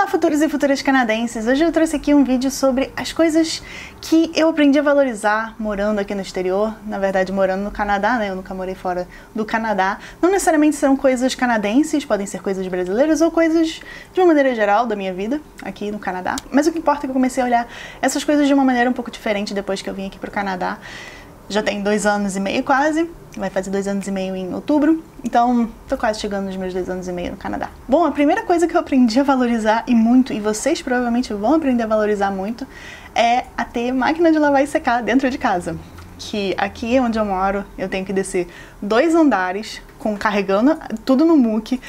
Olá, futuros e futuras canadenses! Hoje eu trouxe aqui um vídeo sobre as coisas que eu aprendi a valorizar morando aqui no exterior, na verdade morando no Canadá, né? Eu nunca morei fora do Canadá. Não necessariamente são coisas canadenses, podem ser coisas brasileiras ou coisas de uma maneira geral da minha vida aqui no Canadá. Mas o que importa é que eu comecei a olhar essas coisas de uma maneira um pouco diferente depois que eu vim aqui pro Canadá. Já tem 2 anos e meio quase, vai fazer 2 anos e meio em outubro, então tô quase chegando nos meus 2 anos e meio no Canadá. Bom, a primeira coisa que eu aprendi a valorizar e muito, e vocês provavelmente vão aprender a valorizar muito, é a ter máquina de lavar e secar dentro de casa. Que aqui onde eu moro, eu tenho que descer 2 andares, carregando tudo no muque,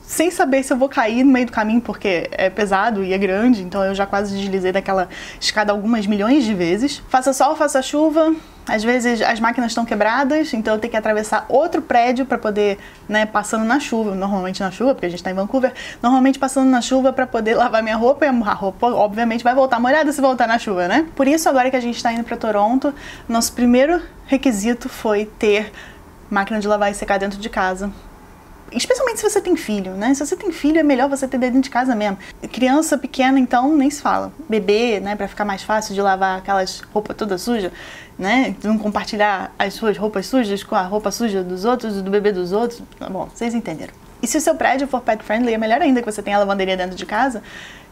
sem saber se eu vou cair no meio do caminho, porque é pesado e é grande, então eu já quase deslizei daquela escada algumas milhões de vezes. Faça sol, faça chuva, às vezes as máquinas estão quebradas, então eu tenho que atravessar outro prédio para poder, né, passando na chuva, normalmente na chuva, porque a gente tá em Vancouver, normalmente passando na chuva para poder lavar minha roupa, e a roupa obviamente vai voltar molhada se voltar na chuva, né? Por isso agora que a gente tá indo para Toronto, nosso primeiro requisito foi ter máquina de lavar e secar dentro de casa. Especialmente se você tem filho, né? Se você tem filho, é melhor você ter dentro de casa mesmo. Criança pequena, então, nem se fala. Bebê, né? Pra ficar mais fácil de lavar aquelas roupas todas sujas, né? Não compartilhar as suas roupas sujas com a roupa suja dos outros, do bebê dos outros. Bom, vocês entenderam. E se o seu prédio for pet friendly, é melhor ainda que você tenha a lavanderia dentro de casa.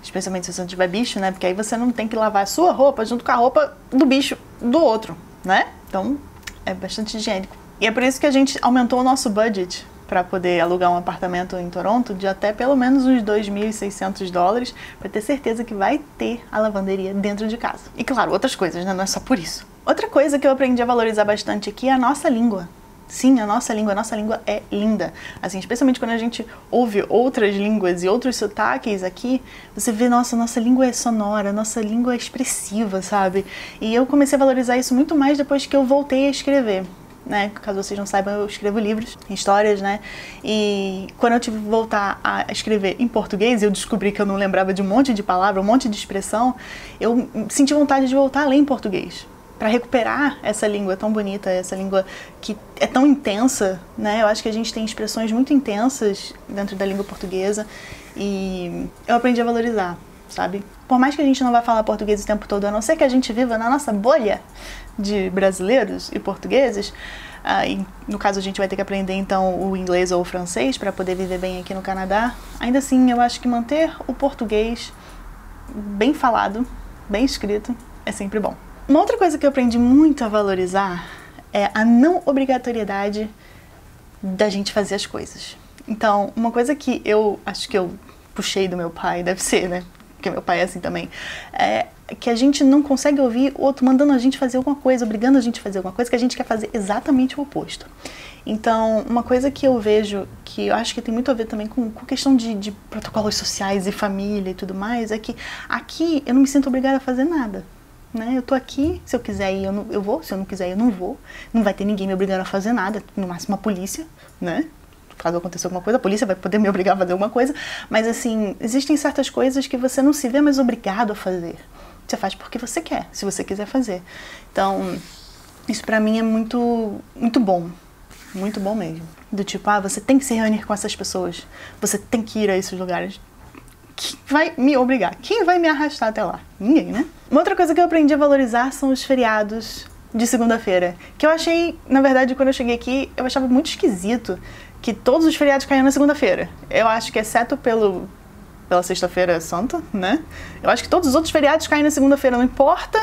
Especialmente se você não tiver bicho, né? Porque aí você não tem que lavar a sua roupa junto com a roupa do bicho do outro, né? Então, é bastante higiênico. E é por isso que a gente aumentou o nosso budget para poder alugar um apartamento em Toronto de até pelo menos uns $2.600 para ter certeza que vai ter a lavanderia dentro de casa. E claro, outras coisas, né? Não é só por isso. Outra coisa que eu aprendi a valorizar bastante aqui é a nossa língua. Sim, a nossa língua é linda. Assim, especialmente quando a gente ouve outras línguas e outros sotaques aqui, você vê, nossa língua é sonora, nossa língua é expressiva, sabe? E eu comecei a valorizar isso muito mais depois que eu voltei a escrever. Né? Caso vocês não saibam, eu escrevo livros, histórias, né? E quando eu tive que voltar a escrever em português, eu descobri que eu não lembrava de um monte de palavra, um monte de expressão, eu senti vontade de voltar a ler em português, para recuperar essa língua tão bonita, essa língua que é tão intensa, né? Eu acho que a gente tem expressões muito intensas dentro da língua portuguesa e eu aprendi a valorizar, sabe? Por mais que a gente não vá falar português o tempo todo, a não ser que a gente viva na nossa bolha de brasileiros e portugueses, e no caso a gente vai ter que aprender então o inglês ou o francês para poder viver bem aqui no Canadá, ainda assim eu acho que manter o português bem falado, bem escrito, é sempre bom. Uma outra coisa que eu aprendi muito a valorizar é a não obrigatoriedade da gente fazer as coisas. Então, uma coisa que eu acho que eu puxei do meu pai, deve ser, né? Porque meu pai é assim também, é que a gente não consegue ouvir o outro mandando a gente fazer alguma coisa, obrigando a gente a fazer alguma coisa, que a gente quer fazer exatamente o oposto. Então, uma coisa que eu vejo, que eu acho que tem muito a ver também com questão de protocolos sociais e família e tudo mais, é que aqui eu não me sinto obrigada a fazer nada. Né? Eu tô aqui, se eu quiser ir eu vou, se eu não quiser ir eu não vou. Não vai ter ninguém me obrigando a fazer nada, no máximo a polícia, né? Caso aconteça alguma coisa, a polícia vai poder me obrigar a fazer alguma coisa, mas assim, existem certas coisas que você não se vê mais obrigado a fazer. Você faz porque você quer, se você quiser fazer. Então, isso pra mim é muito bom. Muito bom mesmo. Do tipo, você tem que se reunir com essas pessoas. Você tem que ir a esses lugares. Quem vai me obrigar? Quem vai me arrastar até lá? Ninguém, né? Uma outra coisa que eu aprendi a valorizar são os feriados de segunda-feira. Que eu achei, na verdade, quando eu cheguei aqui, eu achava muito esquisito que todos os feriados caíam na segunda-feira. Eu acho que exceto pela sexta-feira santa, né? Eu acho que todos os outros feriados caem na segunda-feira, não importa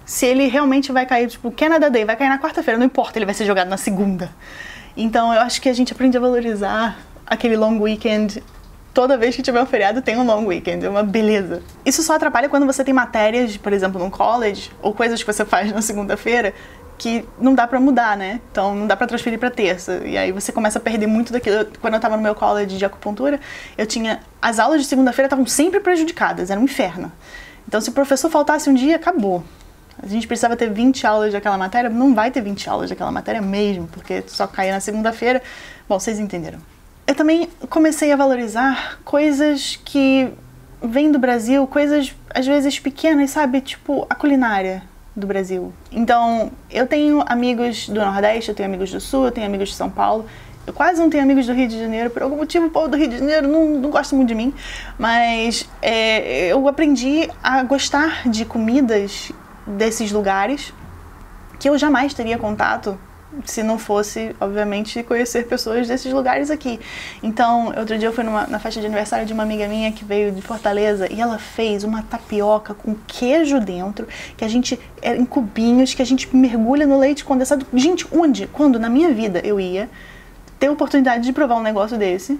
se ele realmente vai cair, tipo, Canada Day vai cair na quarta-feira, não importa, ele vai ser jogado na segunda. Então eu acho que a gente aprende a valorizar aquele long weekend. Toda vez que tiver um feriado tem um long weekend, é uma beleza. Isso só atrapalha quando você tem matérias, por exemplo, no college, ou coisas que você faz na segunda-feira, que não dá pra mudar, né? Então não dá pra transferir pra terça. E aí você começa a perder muito daquilo. Quando eu tava no meu college de acupuntura, as aulas de segunda-feira estavam sempre prejudicadas, era um inferno. Então se o professor faltasse um dia, acabou. A gente precisava ter 20 aulas daquela matéria, não vai ter 20 aulas daquela matéria mesmo, porque só caía na segunda-feira. Bom, vocês entenderam. Eu também comecei a valorizar coisas que vêm do Brasil, coisas às vezes pequenas, sabe? Tipo a culinária do Brasil. Então, eu tenho amigos do Nordeste, eu tenho amigos do Sul, eu tenho amigos de São Paulo, Eu quase não tenho amigos do Rio de Janeiro, por algum motivo o povo do Rio de Janeiro não gosta muito de mim, mas eu aprendi a gostar de comidas desses lugares que eu jamais teria contato se não fosse, obviamente, conhecer pessoas desses lugares aqui. Então, outro dia eu fui na festa de aniversário de uma amiga minha que veio de Fortaleza e ela fez uma tapioca com queijo dentro, que a gente, em cubinhos, que a gente mergulha no leite condensado. Gente, quando na minha vida eu ia ter a oportunidade de provar um negócio desse,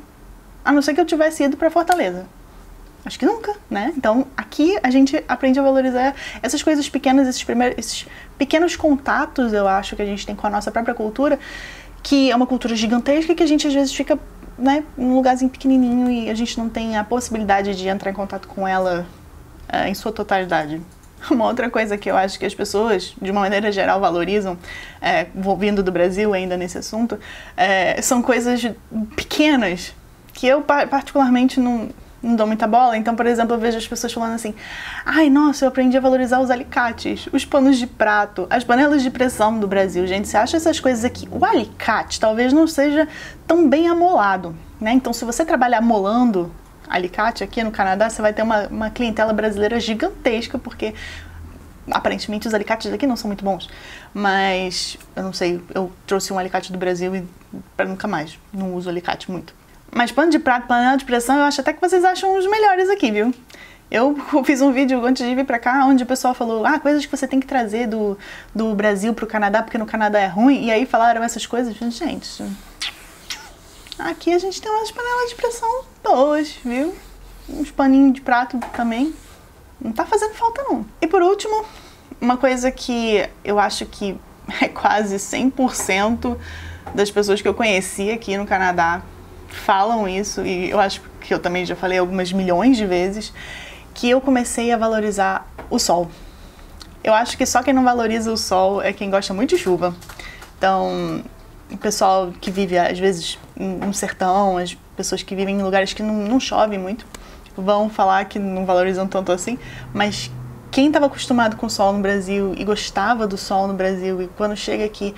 a não ser que eu tivesse ido pra Fortaleza? Acho que nunca, né? Então, aqui a gente aprende a valorizar essas coisas pequenas, esses pequenos contatos, eu acho, que a gente tem com a nossa própria cultura, que é uma cultura gigantesca que a gente às vezes fica, né, num lugarzinho pequenininho e a gente não tem a possibilidade de entrar em contato com ela em sua totalidade. Uma outra coisa que eu acho que as pessoas, de uma maneira geral, valorizam, vindo do Brasil ainda nesse assunto, são coisas pequenas que eu particularmente não dou muita bola. Então, por exemplo, eu vejo as pessoas falando assim: ai, nossa, eu aprendi a valorizar os alicates, os panos de prato, as panelas de pressão do Brasil. Gente, você acha essas coisas aqui? O alicate talvez não seja tão bem amolado, né? Então, se você trabalhar amolando alicate aqui no Canadá, você vai ter uma clientela brasileira gigantesca, porque aparentemente os alicates daqui não são muito bons. Mas, eu não sei, eu trouxe um alicate do Brasil e para nunca mais, não uso alicate muito. Mas pano de prato, panela de pressão, eu acho até que vocês acham os melhores aqui, viu? Eu fiz um vídeo antes de vir pra cá, onde o pessoal falou, coisas que você tem que trazer do Brasil pro Canadá, porque no Canadá é ruim, e aí falaram essas coisas. Gente, aqui a gente tem umas panelas de pressão boas, viu? Uns paninhos de prato também. Não tá fazendo falta, não. E por último, uma coisa que eu acho que é quase 100% das pessoas que eu conheci aqui no Canadá falam isso, e eu acho que eu também já falei algumas milhões de vezes, que eu comecei a valorizar o sol. Eu acho que só quem não valoriza o sol é quem gosta muito de chuva. Então, o pessoal que vive, às vezes, no sertão, as pessoas que vivem em lugares que não chove muito, vão falar que não valorizam tanto assim, mas quem estava acostumado com o sol no Brasil e gostava do sol no Brasil, e quando chega aqui,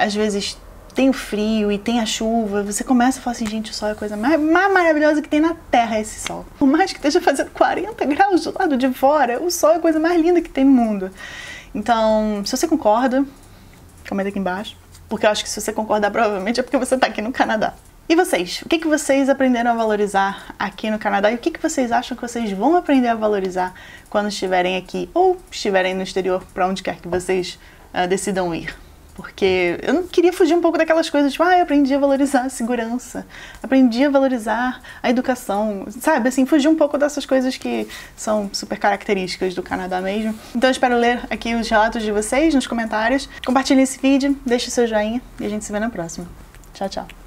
às vezes tem o frio e tem a chuva, você começa a falar assim, gente, o sol é a coisa mais maravilhosa que tem na Terra, esse sol. Por mais que esteja fazendo 40 graus do lado de fora, o sol é a coisa mais linda que tem no mundo. Então, se você concorda, comenta aqui embaixo, porque eu acho que se você concordar, provavelmente é porque você tá aqui no Canadá. E vocês? O que vocês aprenderam a valorizar aqui no Canadá? E o que vocês acham que vocês vão aprender a valorizar quando estiverem aqui ou estiverem no exterior, para onde quer que vocês decidam ir? Porque eu não queria fugir um pouco daquelas coisas, tipo, eu aprendi a valorizar a segurança, aprendi a valorizar a educação, sabe? Assim, fugir um pouco dessas coisas que são super características do Canadá mesmo. Então eu espero ler aqui os relatos de vocês nos comentários. Compartilhe esse vídeo, deixe seu joinha e a gente se vê na próxima. Tchau, tchau.